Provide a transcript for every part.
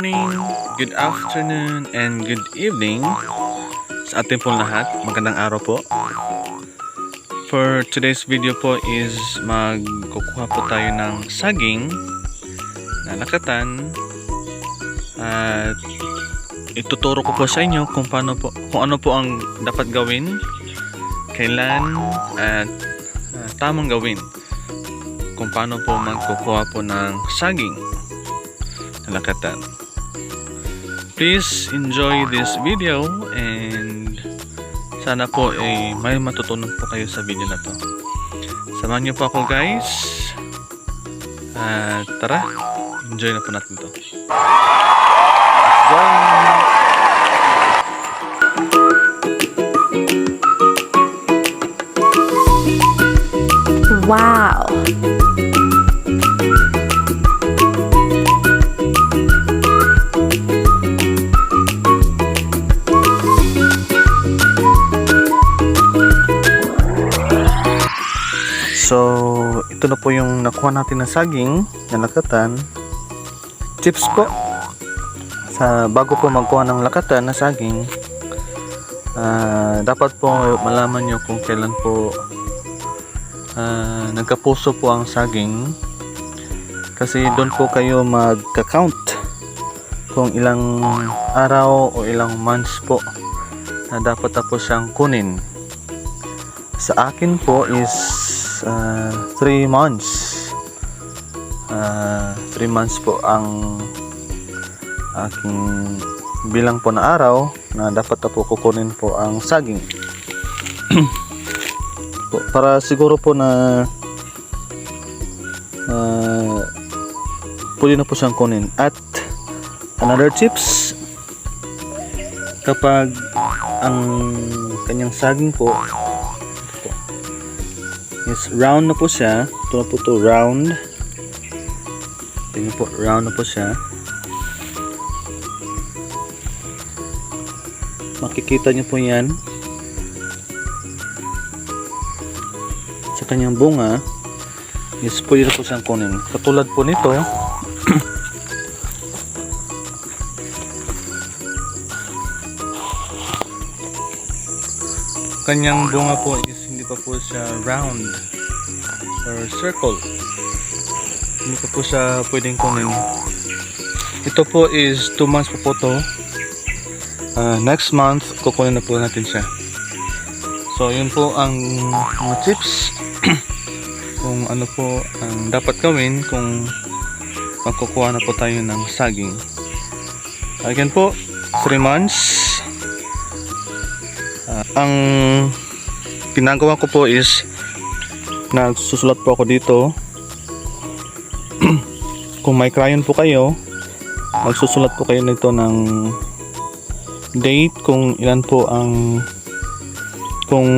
morning, good afternoon, and good evening sa ating pong lahat. Magandang araw po. For today's video po is magkukuha po tayo ng saging na lakatan at ituturo ko po sa inyo kung ano po ang dapat gawin, kailan at tamang gawin kung paano po magkukuha po ng saging na lakatan. Please enjoy this video and sana po may matutunan po kayo sa video na to. Samahan niyo po ako guys. Tara, enjoy na po natin to. Let's go! Wow! So, ito na po yung nakuha natin na saging na lakatan. Tips po bago po magkuha ng lakatan na saging, dapat po malaman nyo kung kailan po nagkapuso po ang saging, kasi doon po kayo magka-count kung ilang araw o ilang months po na dapat na po siyang kunin. Sa akin po is 3 months. 3 months po ang aking bilang po na araw na dapat na po kukunin po ang saging. Para siguro po na pwede na po siyang kunin. At another tips, kapag ang kanyang saging po is round na po siya, ito na po ito, round. Tingnan po, round na po siya. Makikita nyo po yan sa kanyang bunga, is pwede na po siyang kunin. Katulad po nito, kanyang bunga po is hindi pa po siya round or circle, hindi pa po siya pwedeng kunin. Ito po is 2 months po to. Next month kukunin na po natin siya. So yun po ang mga tips kung ano po ang dapat gawin kung magkukuha na po tayo ng saging. Again po, 3 months. Ang ginagawa ko po is nagsusulat po ako dito. Kung may crayon po kayo, magsusulat po kayo nito ng date, kung ilan po kung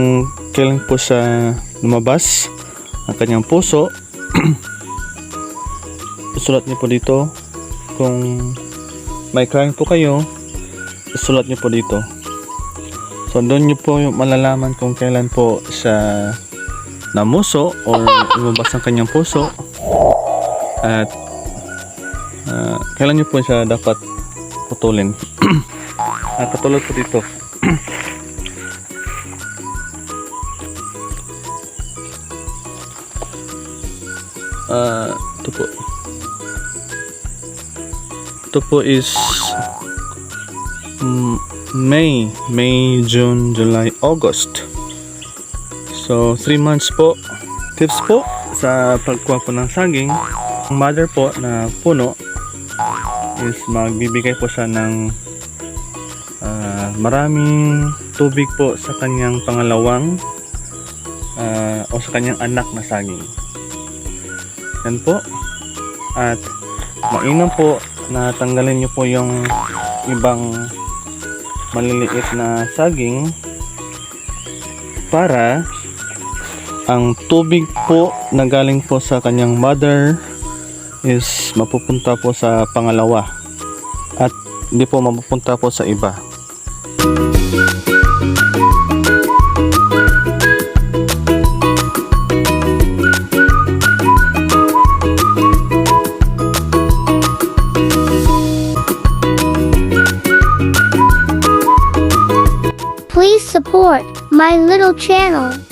kailan po siya lumabas ang kanyang puso. Isulat niyo po dito. Kung may crayon po kayo, isulat niyo po dito. So doon nyo po malalaman kung kailan po siya namuso or lumabas ang kanyang puso, at kailan nyo po siya dapat putulin. Katulad po dito. Ito po. Ito po is May, June, July, August. So 3 months po. Tips po sa pagkuha po ng saging, ang mother po na puno is magbibigay po siya ng maraming tubig po sa kanyang pangalawang o sa kanyang anak na saging. Yan po. At mainam po na tanggalin nyo po yung ibang maliliit na saging para ang tubig po na galing po sa kanyang mother is mapupunta po sa pangalawa at hindi po mapupunta po sa iba. support my little channel.